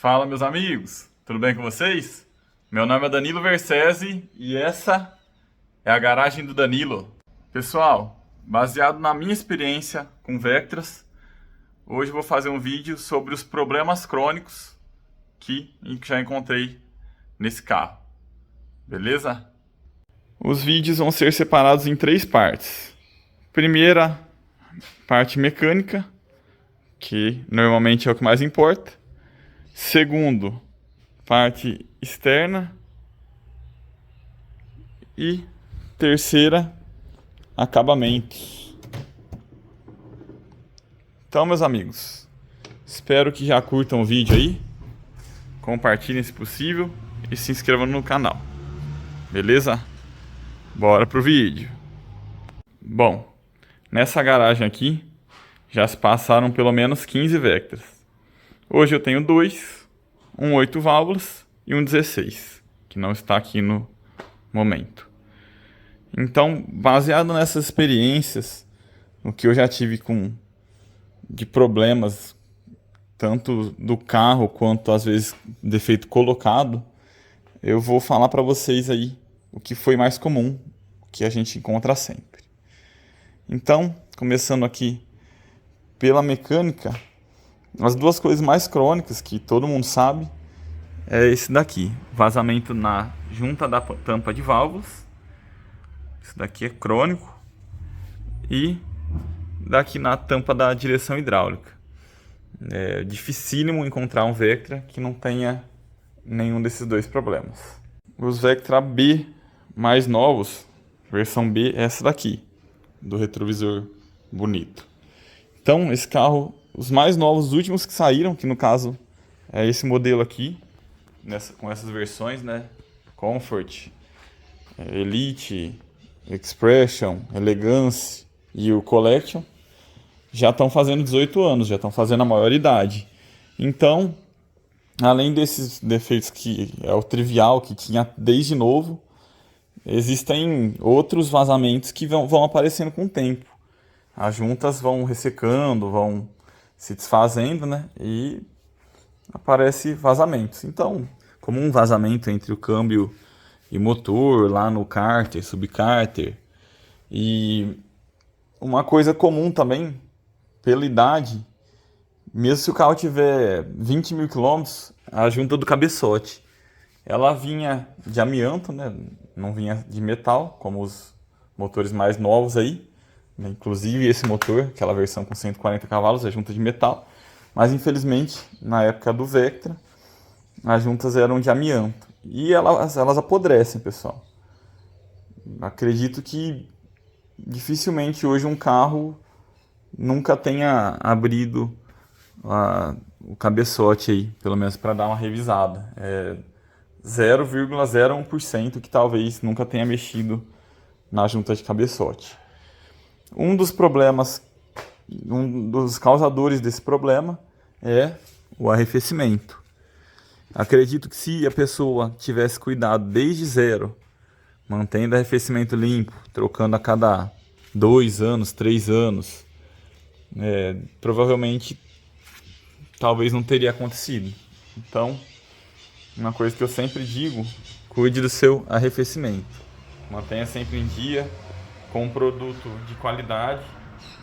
Fala, meus amigos, tudo bem com vocês? Meu nome é Danilo Versese e essa é a garagem do Danilo. Pessoal, baseado na minha experiência com Vectras, hoje eu vou fazer um vídeo sobre os problemas crônicos que já encontrei nesse carro, beleza? Os vídeos vão ser separados em 3 partes. Primeira, parte mecânica, que normalmente é o que mais importa. Segundo, parte externa. E terceira, acabamentos. Então, meus amigos, espero que já curtam o vídeo aí. Compartilhem se possível e se inscrevam no canal. Beleza? Bora pro vídeo. Bom, nessa garagem aqui já se passaram pelo menos 15 Vectras. Hoje eu tenho 2, um 8 válvulas e um 16, que não está aqui no momento. Então, baseado nessas experiências, no que eu já tive de problemas, tanto do carro quanto às vezes defeito colocado, eu vou falar para vocês aí o que foi mais comum, o que a gente encontra sempre. Então, começando aqui pela mecânica, as duas coisas mais crônicas que todo mundo sabe é esse daqui, vazamento na junta da tampa de válvulas. Isso daqui é crônico. E daqui na tampa da direção hidráulica. É dificílimo encontrar um Vectra que não tenha nenhum desses dois problemas. Os Vectra B mais novos, versão B, é essa daqui, do retrovisor bonito. Então, esse carro, os mais novos, os últimos que saíram, que no caso é esse modelo aqui, com essas versões, né? Comfort, Elite, Expression, Elegance e o Collection, já estão fazendo 18 anos, já estão fazendo a maioridade. Então, além desses defeitos que é o trivial, que tinha desde novo, existem outros vazamentos que vão aparecendo com o tempo. As juntas vão ressecando, vão se desfazendo, né? E aparece vazamentos. Então, como um vazamento entre o câmbio e motor, lá no cárter, subcárter. E uma coisa comum também, pela idade, mesmo se o carro tiver 20 mil quilômetros, a junta do cabeçote, ela vinha de amianto, né? Não vinha de metal, como os motores mais novos aí. Inclusive esse motor, aquela versão com 140 cavalos, é junta de metal. Mas infelizmente, na época do Vectra, as juntas eram de amianto. E elas apodrecem, pessoal. Acredito que dificilmente hoje um carro nunca tenha abrido o cabeçote aí, pelo menos para dar uma revisada. É 0,01% que talvez nunca tenha mexido na junta de cabeçote. Um dos causadores desse problema é o arrefecimento. Acredito que se a pessoa tivesse cuidado desde zero, mantendo o arrefecimento limpo, trocando a cada 2 anos, 3 anos, provavelmente talvez não teria acontecido. Então, uma coisa que eu sempre digo, cuide do seu arrefecimento. Mantenha sempre em dia, com um produto de qualidade.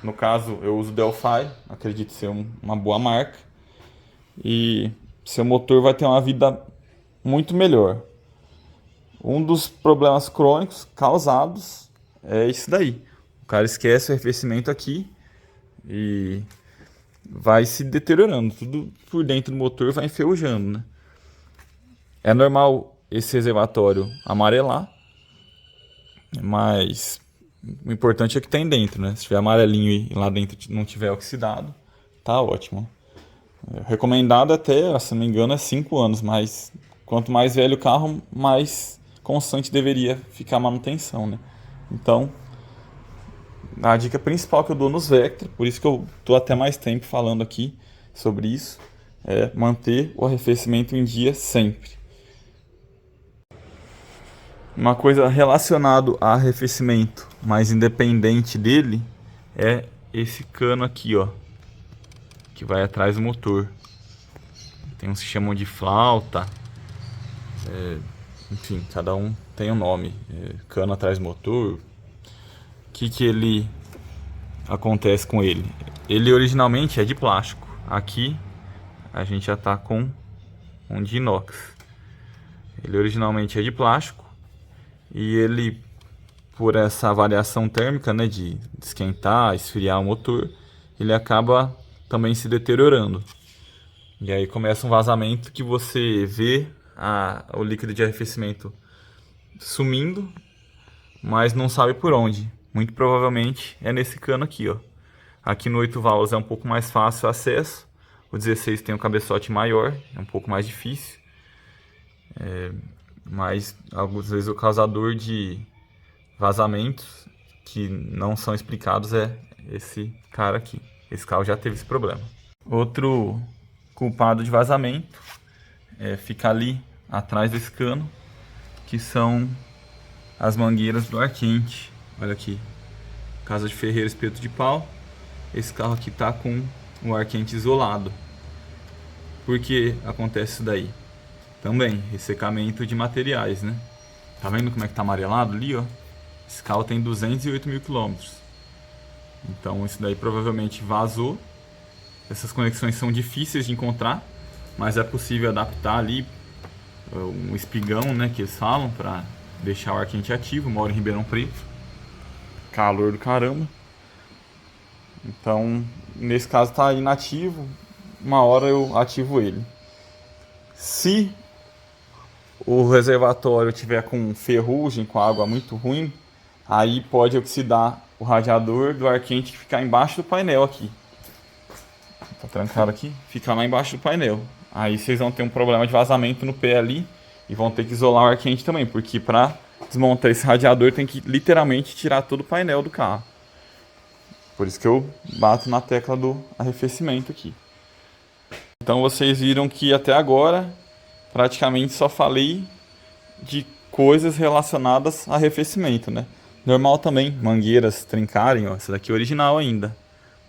No caso, eu uso Delphi, acredito ser uma boa marca. E seu motor vai ter uma vida muito melhor. Um dos problemas crônicos causados é isso daí. O cara esquece o arrefecimento aqui e vai se deteriorando. Tudo por dentro do motor vai enferrujando, né? É normal esse reservatório amarelar, mas o importante é que tem dentro, né? Se tiver amarelinho e lá dentro não tiver oxidado, tá ótimo. Recomendado até, se não me engano, é 5 anos, mas quanto mais velho o carro, mais constante deveria ficar a manutenção, né? Então, a dica principal que eu dou nos Vectra, por isso que eu tô até mais tempo falando aqui sobre isso, é manter o arrefecimento em dia sempre. Uma coisa relacionada a arrefecimento, mas independente dele, é esse cano aqui, ó, que vai atrás do motor. Tem uns que chamam de flauta. Enfim, cada um tem um nome. Cano atrás do motor. O que ele acontece com ele? Ele originalmente é de plástico. Aqui a gente já tá com um de inox. Ele originalmente é de plástico. E ele, por essa variação térmica, né, de esquentar, esfriar o motor, ele acaba também se deteriorando. E aí começa um vazamento que você vê o líquido de arrefecimento sumindo, mas não sabe por onde. Muito provavelmente é nesse cano aqui, ó. Aqui no 8 válvulas é um pouco mais fácil o acesso. O 16 tem um cabeçote maior, é um pouco mais difícil. Mas algumas vezes o causador de vazamentos que não são explicados é esse cara aqui. Esse carro já teve esse problema. Outro culpado de vazamento fica ali atrás desse cano, que são as mangueiras do ar quente. Olha aqui, Casa de Ferreira, Espeto de Pau. Esse carro aqui tá com o ar quente isolado. Por que acontece isso daí? Também, ressecamento de materiais, né? Tá vendo como é que tá amarelado ali, ó? Esse carro tem 208 mil quilômetros. Então isso daí provavelmente vazou. Essas conexões são difíceis de encontrar, mas é possível adaptar ali um espigão, né, que eles falam, para deixar o ar quente ativo. Moro em Ribeirão Preto, calor do caramba. Então, nesse caso tá inativo, uma hora eu ativo ele. Se o reservatório tiver com ferrugem, com água muito ruim, aí pode oxidar o radiador do ar quente que ficar embaixo do painel aqui. Tá trancado aqui? Fica lá embaixo do painel. Aí vocês vão ter um problema de vazamento no pé ali e vão ter que isolar o ar quente também, porque para desmontar esse radiador tem que literalmente tirar todo o painel do carro. Por isso que eu bato na tecla do arrefecimento aqui. Então vocês viram que até agora praticamente só falei de coisas relacionadas a arrefecimento, né? Normal também, mangueiras trincarem, ó. Essa daqui é original ainda,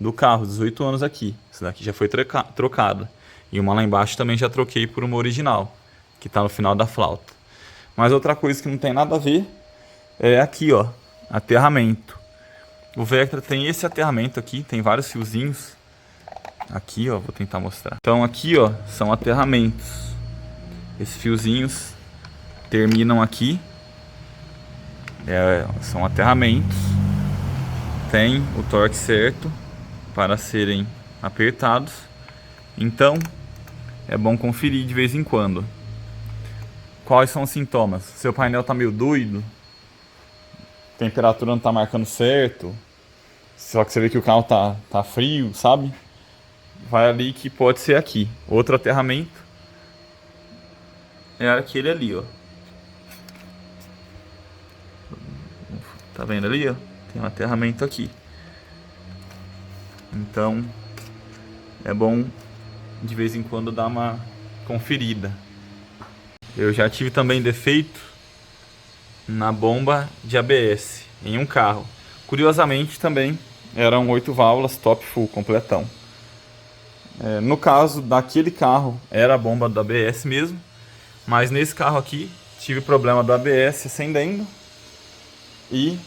do carro, 18 anos aqui. Essa daqui já foi trocada. E uma lá embaixo também já troquei por uma original, que tá no final da flauta. Mas outra coisa que não tem nada a ver é aqui, ó, aterramento. O Vectra tem esse aterramento aqui, tem vários fiozinhos. Aqui, ó, vou tentar mostrar. Então aqui, ó, são aterramentos. Esses fiozinhos terminam aqui. São aterramentos. Tem o torque certo para serem apertados. Então é bom conferir de vez em quando. Quais são os sintomas? Seu painel está meio doido, temperatura não está marcando certo, só que você vê que o carro tá frio, sabe? Vai ali que pode ser aqui. Outro aterramento é aquele ali, ó. Tá vendo ali, ó? Tem um aterramento aqui. Então é bom de vez em quando dar uma conferida. Eu já tive também defeito na bomba de ABS em um carro. Curiosamente também eram 8 válvulas top full, completão. No caso daquele carro era a bomba do ABS mesmo, mas nesse carro aqui tive problema do ABS acendendo e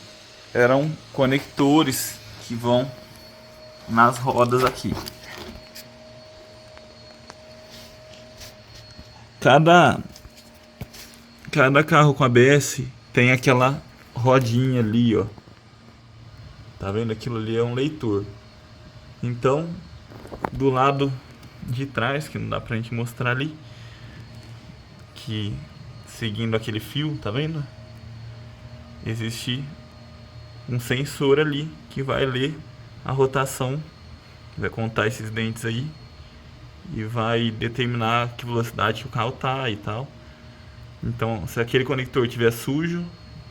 eram conectores que vão nas rodas aqui. Cada carro com ABS tem aquela rodinha ali, ó. Tá vendo? Aquilo ali é um leitor. Então, do lado de trás, que não dá pra gente mostrar ali, que seguindo aquele fio, tá vendo? Existe um sensor ali que vai ler a rotação, que vai contar esses dentes aí e vai determinar que velocidade que o carro tá e tal. Então, se aquele conector estiver sujo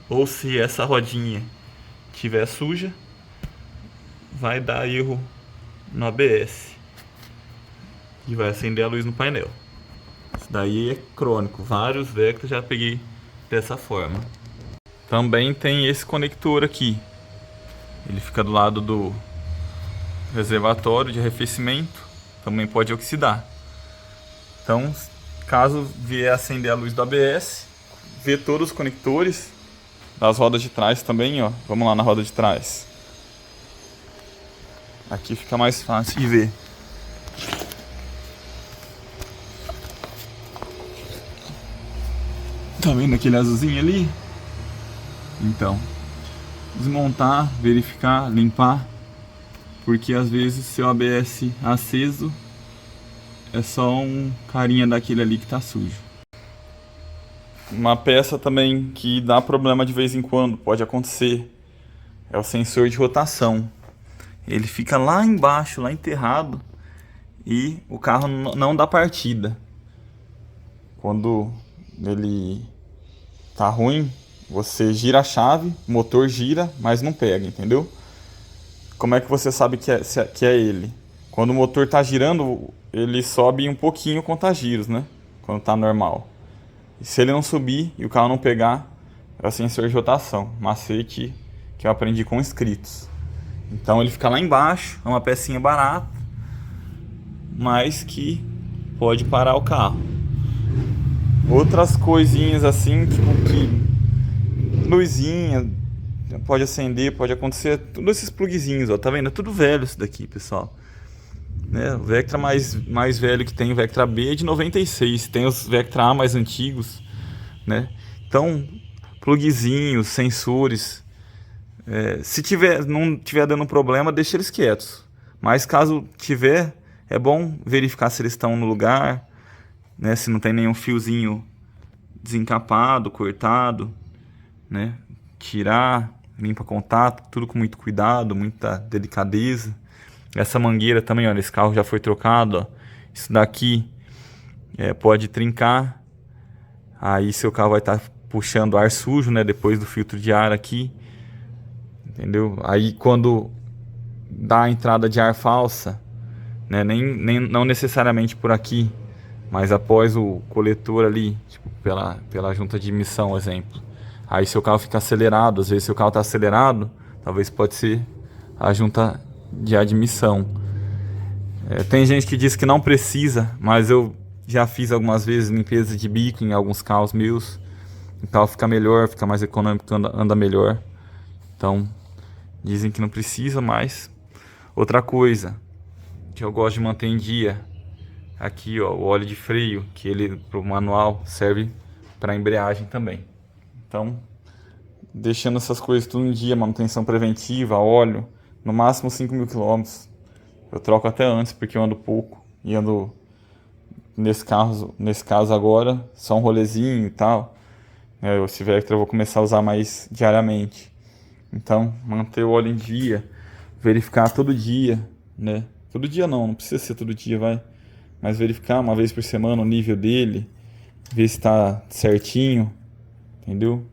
ou se essa rodinha estiver suja, vai dar erro no ABS e vai acender a luz no painel. Isso daí é crônico, vários Vectra já peguei dessa forma. Também tem esse conector aqui, ele fica do lado do reservatório de arrefecimento, também pode oxidar. Então, caso vier acender a luz do ABS, ver todos os conectores das rodas de trás também, ó. Vamos lá na roda de trás. Aqui fica mais fácil de ver. Tá vendo aquele azulzinho ali? Então, desmontar, verificar, limpar, porque às vezes seu ABS aceso é só um carinha daquele ali que tá sujo. Uma peça também que dá problema de vez em quando, pode acontecer, é o sensor de rotação. Ele fica lá embaixo, lá enterrado, e o carro não dá partida. Quando ele tá ruim, você gira a chave, o motor gira, mas não pega, entendeu? Como é que você sabe que é ele? Quando o motor tá girando, ele sobe um pouquinho o conta-giros, né? Quando tá normal. E se ele não subir e o carro não pegar, é o sensor de rotação, macete que eu aprendi com inscritos. Então ele fica lá embaixo, é uma pecinha barata, mas que pode parar o carro. Outras coisinhas assim, tipo que luzinha pode acender, pode acontecer, todos esses plugzinhos, ó, tá vendo? É tudo velho isso daqui, pessoal. Né? O Vectra mais velho que tem, o Vectra B, é de 96, tem os Vectra A mais antigos, né? Então, plugzinhos, sensores, se não tiver dando problema, deixa eles quietos. Mas caso tiver, é bom verificar se eles estão no lugar, né? Se não tem nenhum fiozinho desencapado, cortado, né? Tirar, limpa contato, tudo com muito cuidado, muita delicadeza. Essa mangueira também, olha, esse carro já foi trocado, ó. Isso daqui pode trincar, aí seu carro vai estar puxando ar sujo, né? Depois do filtro de ar aqui, entendeu? Aí quando dá a entrada de ar falsa, né? Não necessariamente por aqui, mas após o coletor ali, tipo pela junta de emissão, exemplo. Aí seu carro fica acelerado, às vezes seu carro está acelerado, talvez pode ser a junta de admissão. Tem gente que diz que não precisa, mas eu já fiz algumas vezes limpeza de bico em alguns carros meus. O carro fica melhor, fica mais econômico, anda melhor. Então, dizem que não precisa, mas... Outra coisa que eu gosto de manter em dia, aqui ó, o óleo de freio, que ele pro manual serve para embreagem também. Então, deixando essas coisas tudo em dia, manutenção preventiva, óleo, no máximo 5.000 km. Eu troco até antes, porque eu ando pouco. E ando, nesse caso agora, só um rolezinho e tal. Esse Vectra eu vou começar a usar mais diariamente. Então, manter o óleo em dia, verificar todo dia, né? Todo dia não precisa ser todo dia, vai. Mas verificar uma vez por semana o nível dele, ver se está certinho, entendeu?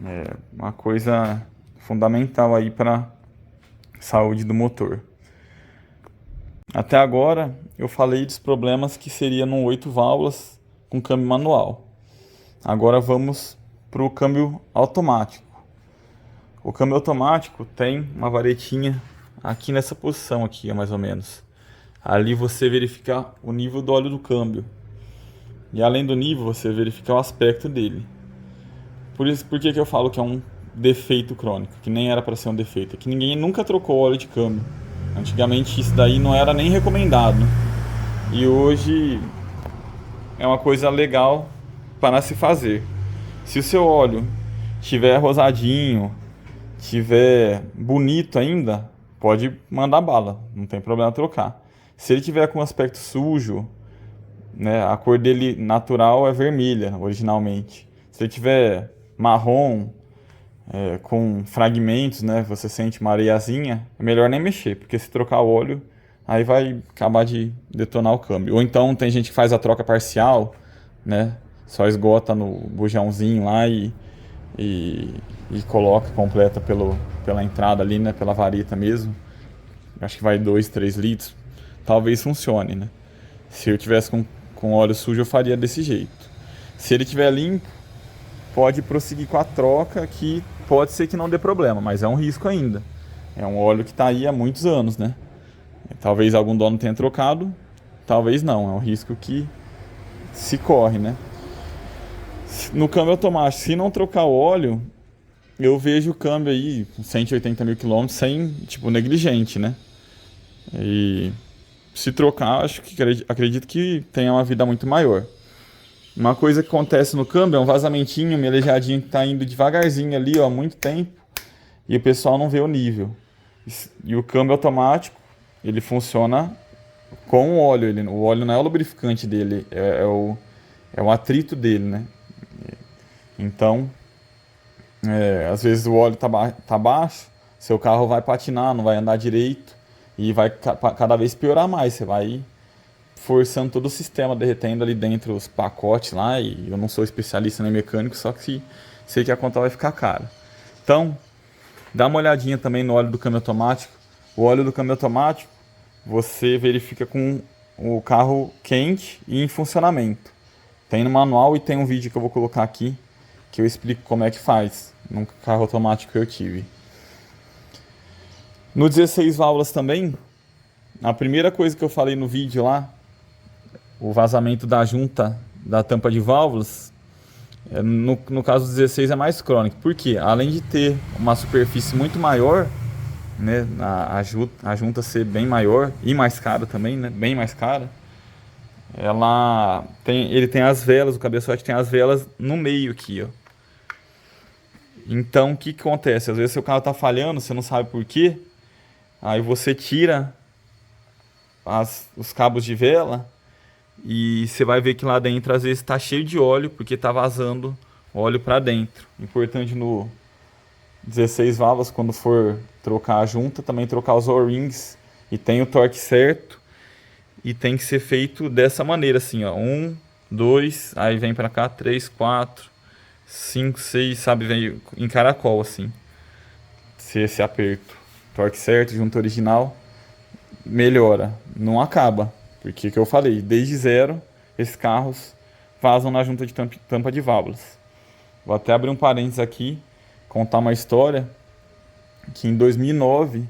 É uma coisa fundamental aí para saúde do motor. Até agora eu falei dos problemas que seria no 8 válvulas com câmbio manual. Agora vamos para o câmbio automático. O câmbio automático tem uma varetinha aqui nessa posição aqui, mais ou menos. Ali você verifica o nível do óleo do câmbio. E além do nível, você verifica o aspecto dele. Por que eu falo que é um defeito crônico, que nem era para ser um defeito? É que ninguém nunca trocou óleo de câmbio. Antigamente isso daí não era nem recomendado. E hoje é uma coisa legal para se fazer. Se o seu óleo estiver rosadinho, estiver bonito ainda, pode mandar bala, não tem problema trocar. Se ele tiver com aspecto sujo, né, a cor dele natural é vermelha originalmente. Se ele tiver marrom, com fragmentos, né, você sente uma areiazinha, é melhor nem mexer, porque se trocar o óleo, aí vai acabar de detonar o câmbio. Ou então tem gente que faz a troca parcial, né, só esgota no bujãozinho lá e coloca, completa pela entrada ali, né, pela vareta mesmo. Acho que vai 2, 3 litros. Talvez funcione, né? Se eu tivesse com óleo sujo, eu faria desse jeito. Se ele estiver limpo, pode prosseguir com a troca, que pode ser que não dê problema, mas é um risco ainda. É um óleo que está aí há muitos anos, né? Talvez algum dono tenha trocado, talvez não. É um risco que se corre, né? No câmbio automático, se não trocar o óleo, eu vejo o câmbio aí com 180 mil quilômetros sem, tipo, negligente, né? E se trocar, acredito que tenha uma vida muito maior. Uma coisa que acontece no câmbio é um vazamentinho, um melejadinho que tá indo devagarzinho ali, ó, há muito tempo, e o pessoal não vê o nível. E o câmbio automático, ele funciona com o óleo. O óleo não é o lubrificante dele, é o atrito dele, né? Então, às vezes o óleo tá baixo, seu carro vai patinar, não vai andar direito e vai cada vez piorar mais. Você vai forçando todo o sistema, derretendo ali dentro os pacotes lá. E eu não sou especialista nem mecânico, só que sei que a conta vai ficar cara. Então, dá uma olhadinha também no óleo do câmbio automático. O óleo do câmbio automático você verifica com o carro quente e em funcionamento. Tem no manual e tem um vídeo que eu vou colocar aqui que eu explico como é que faz num carro automático que eu tive. No 16 válvulas também, a primeira coisa que eu falei no vídeo lá, o vazamento da junta da tampa de válvulas, no caso do 16 é mais crônico. Por quê? Além de ter uma superfície muito maior, né, a junta ser bem maior e mais cara também, né, bem mais cara, ele tem as velas, o cabeçote tem as velas no meio aqui, ó. Então, o que acontece? Às vezes seu carro tá falhando, você não sabe por quê. Aí você tira os cabos de vela e você vai ver que lá dentro às vezes está cheio de óleo, porque está vazando óleo para dentro. Importante no 16 válvulas, quando for trocar a junta, também trocar os O-rings e tem o torque certo. E tem que ser feito dessa maneira, assim, ó. 1, 2, aí vem para cá, 3, 4, 5, 6, sabe? Vem em caracol, assim. Se esse aperto. Torque certo, junta original, melhora. Não acaba. Porque que eu falei, desde zero, esses carros vazam na junta de tampa de válvulas. Vou até abrir um parênteses aqui, contar uma história, que em 2009,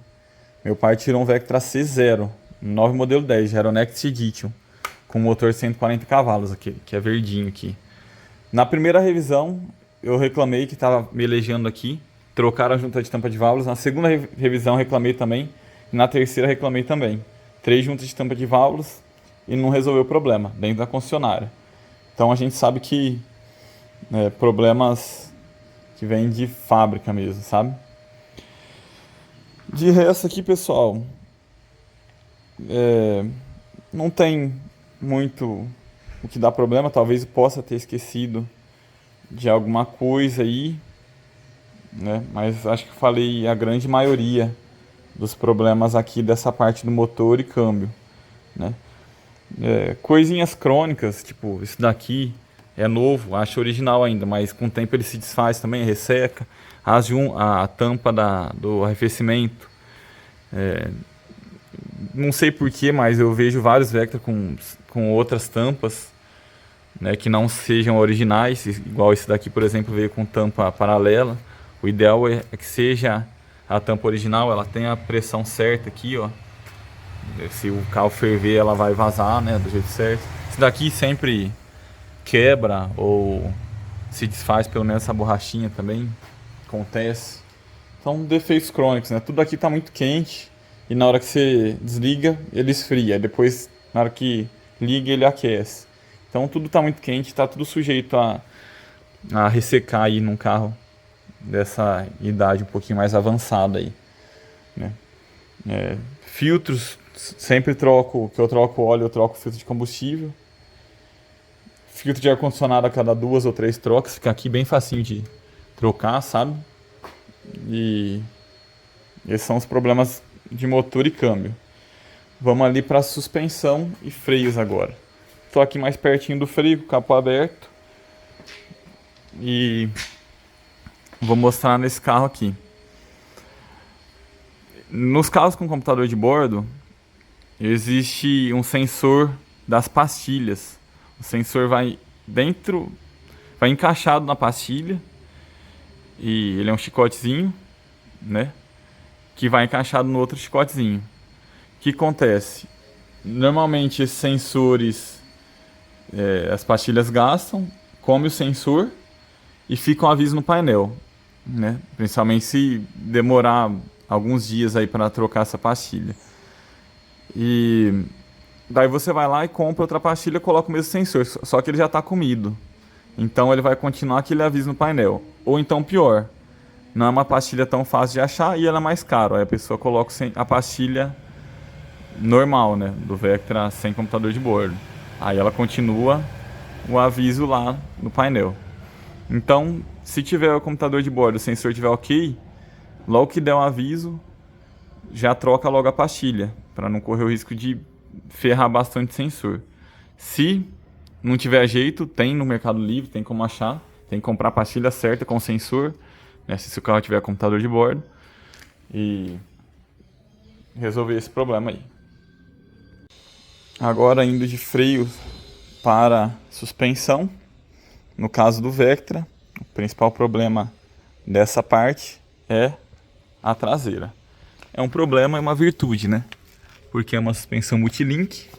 meu pai tirou um Vectra C0, 9 modelo 10, já era o Next Edition, com motor 140 cavalos, aqui, que é verdinho aqui. Na primeira revisão, eu reclamei que estava melejando aqui, trocaram a junta de tampa de válvulas. Na segunda revisão, reclamei também. E na terceira, reclamei também. 3 juntas de tampa de válvulas e não resolveu o problema dentro da concessionária. Então a gente sabe que problemas que vêm de fábrica mesmo, sabe? De resto aqui, pessoal, não tem muito o que dá problema. Talvez eu possa ter esquecido de alguma coisa aí, né? Mas acho que falei a grande maioria dos problemas aqui dessa parte do motor e câmbio, né? Coisinhas crônicas, tipo isso daqui é novo, acho original ainda, mas com o tempo ele se desfaz também, resseca. A tampa do arrefecimento, não sei porquê, mas eu vejo vários Vectra com outras tampas, né, que não sejam originais, igual esse daqui, por exemplo, veio com tampa paralela. O ideal é que seja a tampa original, ela tem a pressão certa aqui, ó. Se o carro ferver, ela vai vazar, né, do jeito certo. Esse daqui sempre quebra ou se desfaz, pelo menos essa borrachinha também acontece. Então, defeitos crônicos, né? Tudo aqui tá muito quente e na hora que você desliga, ele esfria. Depois, na hora que liga, ele aquece. Então, tudo tá muito quente, tá tudo sujeito a ressecar aí num carro dessa idade um pouquinho mais avançada aí, né? Filtros, sempre troco, que eu troco óleo, eu troco filtro de combustível. Filtro de ar-condicionado a cada 2 ou 3 trocas, fica aqui bem facinho de trocar, sabe? E esses são os problemas de motor e câmbio. Vamos ali para suspensão e freios agora. Estou aqui mais pertinho do freio, com o capô aberto. E vou mostrar nesse carro aqui. Nos carros com computador de bordo, existe um sensor das pastilhas. O sensor vai encaixado na pastilha. E ele é um chicotezinho, né? Que vai encaixado no outro chicotezinho. O que acontece? Normalmente esses sensores as pastilhas gastam, come o sensor e fica um aviso no painel, né? Principalmente se demorar alguns dias aí para trocar essa pastilha. E daí você vai lá e compra outra pastilha e coloca o mesmo sensor, só que ele já está comido. Então ele vai continuar aquele aviso no painel. Ou então pior, não é uma pastilha tão fácil de achar e ela é mais cara. Aí a pessoa coloca a pastilha normal, né, do Vectra sem computador de bordo. Aí ela continua o aviso lá no painel. Então, se tiver o computador de bordo, o sensor estiver ok, logo que der um aviso, já troca logo a pastilha, para não correr o risco de ferrar bastante o sensor. Se não tiver jeito, tem no Mercado Livre, tem como achar, tem que comprar a pastilha certa com o sensor, né, se o carro tiver computador de bordo, e resolver esse problema aí. Agora indo de freio para suspensão, no caso do Vectra, o principal problema dessa parte é a traseira. É um problema e uma virtude, né? Porque é uma suspensão multilink,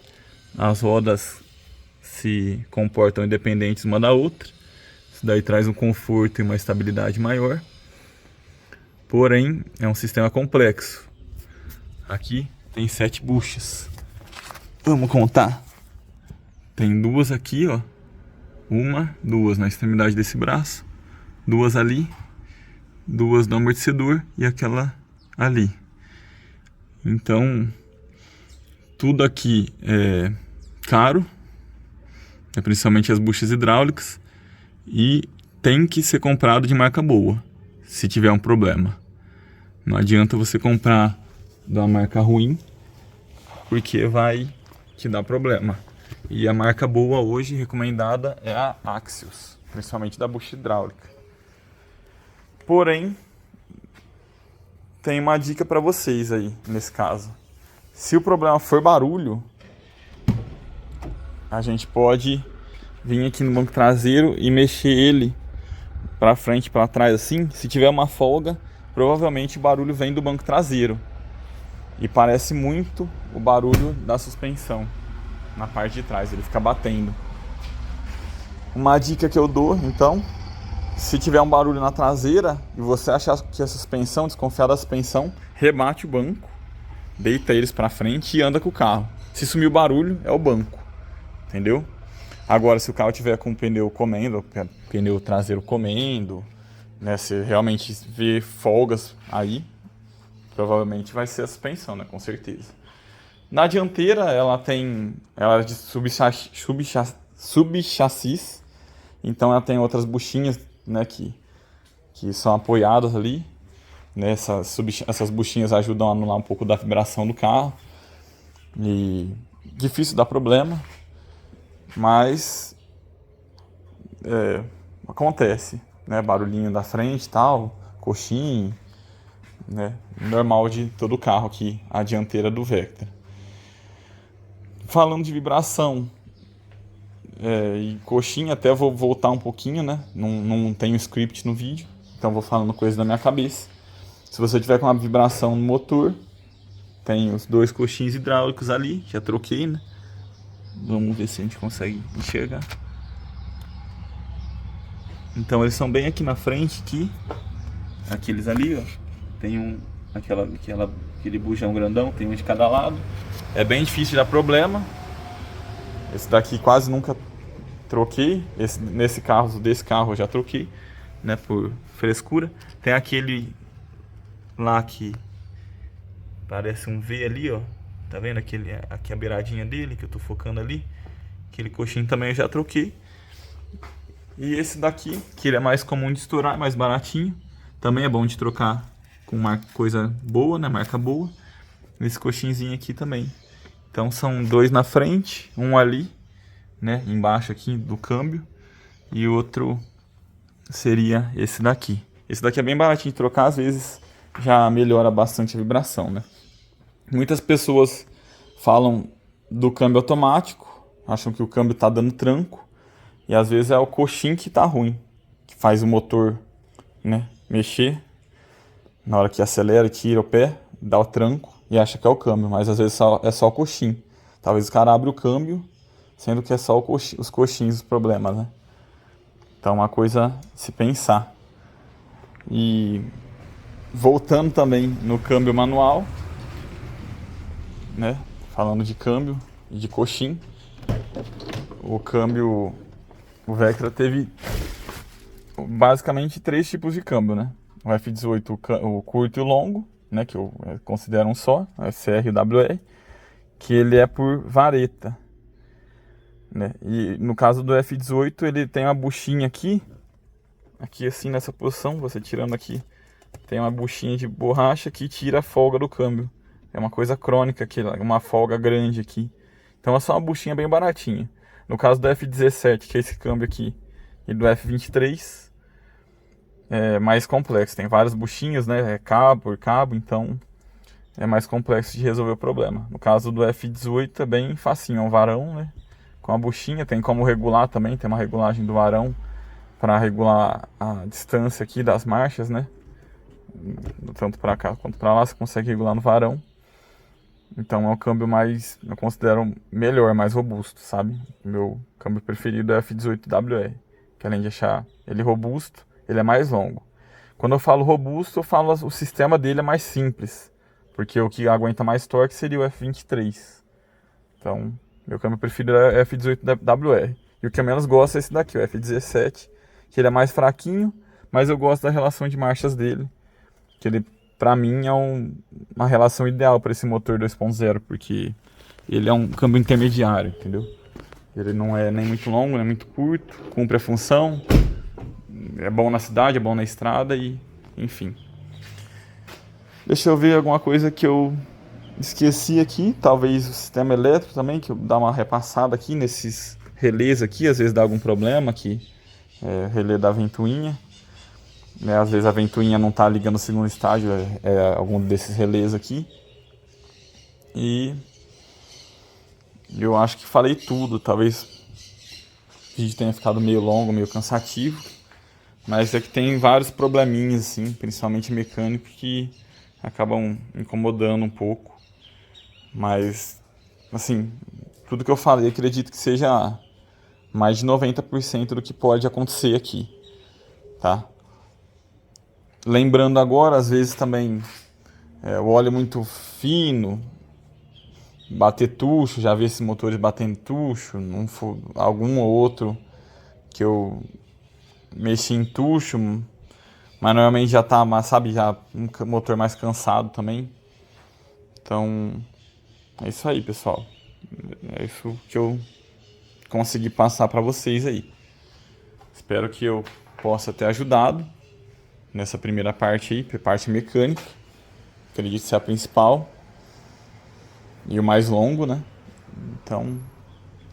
as rodas se comportam independentes uma da outra, isso daí traz um conforto e uma estabilidade maior. Porém, é um sistema complexo. Aqui tem 7 buchas. Vamos contar. Tem 2 aqui, ó. 1, 2 na extremidade desse braço, 2 ali, 2 no amortecedor e aquela ali. Então, tudo aqui é caro, principalmente as buchas hidráulicas, e tem que ser comprado de marca boa, se tiver um problema. Não adianta você comprar de uma marca ruim, porque vai te dar problema. E a marca boa hoje recomendada é a Axios, principalmente da bucha hidráulica. Porém, tem uma dica para vocês aí nesse caso. Se o problema for barulho, a gente pode vir aqui no banco traseiro e mexer ele para frente, para trás assim. Se tiver uma folga, provavelmente o barulho vem do banco traseiro. E parece muito o barulho da suspensão na parte de trás, ele fica batendo. Uma dica que eu dou, então, se tiver um barulho na traseira e você achar que é suspensão, desconfiar da suspensão, rebate o banco, deita eles para frente e anda com o carro. Se sumir o barulho, é o banco, entendeu? Agora, se o carro tiver com o pneu comendo, pneu traseiro comendo, né, se realmente vê folgas aí, provavelmente vai ser a suspensão, né, com certeza. Na dianteira, ela é de subchassis, então ela tem outras buchinhas, né, que são apoiadas ali, né, essas buchinhas ajudam a anular um pouco da vibração do carro, e difícil dar problema, mas acontece, né, barulhinho da frente e tal, coxinha, né, normal de todo carro aqui, a dianteira do Vectra. Falando de vibração e coxinha, até vou voltar um pouquinho, né? Não tenho script no vídeo, então vou falando coisas da minha cabeça. Se você tiver com uma vibração no motor, tem os 2 coxins hidráulicos ali, já troquei, né? Vamos ver se a gente consegue enxergar. Então eles são bem aqui na frente, aqueles ali, ó. Tem aquele bujão grandão, tem um de cada lado. É bem difícil de dar problema. Esse daqui quase nunca troquei. Desse carro eu já troquei, né, por frescura. Tem aquele lá que parece um V ali, ó. Tá vendo aqui a beiradinha dele que eu tô focando ali? Aquele coxinho também eu já troquei. E esse daqui, que ele é mais comum de estourar, mais baratinho, também é bom de trocar com uma coisa boa, né, marca boa. Esse coxinzinho aqui também. Então são 2 na frente, um ali, né, embaixo aqui do câmbio, e outro seria esse daqui. Esse daqui é bem baratinho de trocar, às vezes já melhora bastante a vibração, né? Muitas pessoas falam do câmbio automático, acham que o câmbio tá dando tranco, e às vezes é o coxim que tá ruim, que faz o motor, né, mexer. Na hora que acelera, tira o pé, dá o tranco e acha que é o câmbio, mas às vezes é só o coxim. Talvez o cara abra o câmbio sendo que é só os coxins os problemas, né? Então, uma coisa a se pensar. E voltando também no câmbio manual, né? Falando de câmbio e de coxim, o câmbio, o Vectra teve basicamente 3 tipos de câmbio, né? O F18, o curto e o longo, né? Que eu considero um só, o SR e o WR, que ele é por vareta, né? E no caso do F18, ele tem uma buchinha aqui assim nessa posição, você tirando aqui, tem uma buchinha de borracha que tira a folga do câmbio. É uma coisa crônica aqui, uma folga grande aqui. Então é só uma buchinha bem baratinha. No caso do F17, que é esse câmbio aqui, e do F23, é mais complexo. Tem várias buchinhas, né? É cabo por cabo, então é mais complexo de resolver o problema. No caso do F18 é bem facinho, é um varão, né? Com a buchinha, tem como regular também, tem uma regulagem do varão para regular a distância aqui das marchas, né? Tanto para cá quanto para lá, você consegue regular no varão. Então é um câmbio mais, eu considero melhor, mais robusto, sabe? Meu câmbio preferido é o F18WR, que além de achar ele robusto, ele é mais longo. Quando eu falo robusto, eu falo o sistema dele é mais simples, porque o que aguenta mais torque seria o F23. Então, meu câmbio preferido é o F18WR. E o que eu menos gosto é esse daqui, o F17, que ele é mais fraquinho, mas eu gosto da relação de marchas dele, que ele, pra mim, é uma relação ideal para esse motor 2.0, porque ele é um câmbio intermediário, entendeu? Ele não é nem muito longo, nem muito curto, cumpre a função, é bom na cidade, é bom na estrada e, enfim. Deixa eu ver alguma coisa que eu esqueci aqui, talvez o sistema elétrico também, que eu dar uma repassada aqui nesses relés aqui, às vezes dá algum problema aqui, relé da ventoinha. Né, às vezes a ventoinha não está ligando o segundo estágio, é algum desses relés aqui. E eu acho que falei tudo, talvez o vídeo tenha ficado meio longo, meio cansativo. Mas é que tem vários probleminhas, assim, principalmente mecânicos, que acabam incomodando um pouco. Mas, assim, tudo que eu falei, acredito que seja mais de 90% do que pode acontecer aqui, tá? Lembrando agora, às vezes também o óleo muito fino, bater tucho, já vi esses motores batendo tucho, algum ou outro que eu mexi em tucho, mas normalmente já tá, sabe, já um motor mais cansado também. Então, é isso aí, pessoal. É isso que eu consegui passar para vocês aí. Espero que eu possa ter ajudado nessa primeira parte aí, parte mecânica. Acredito ser a principal e o mais longo, né? Então,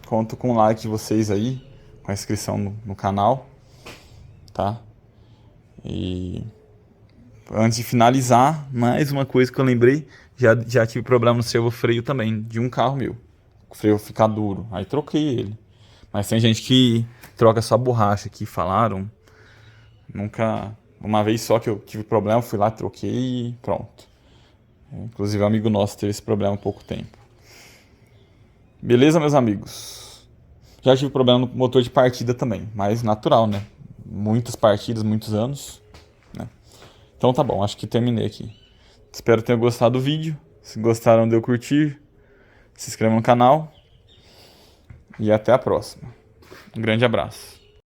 conto com o like de vocês aí, com a inscrição no canal, tá? E antes de finalizar, mais uma coisa que eu lembrei, já tive problema no servo freio também, de um carro meu. O freio ficar duro, aí troquei ele. Mas tem gente que troca só a borracha, que falaram. Nunca, uma vez só que eu tive problema, fui lá, troquei e pronto. Inclusive um amigo nosso teve esse problema há pouco tempo. Beleza, meus amigos? Já tive problema no motor de partida também, mas natural, né? Muitas partidas, muitos anos, né? Então tá bom, acho que terminei aqui. Espero que tenham gostado do vídeo. Se gostaram, dê o curtir, se inscreva no canal e até a próxima. Um grande abraço.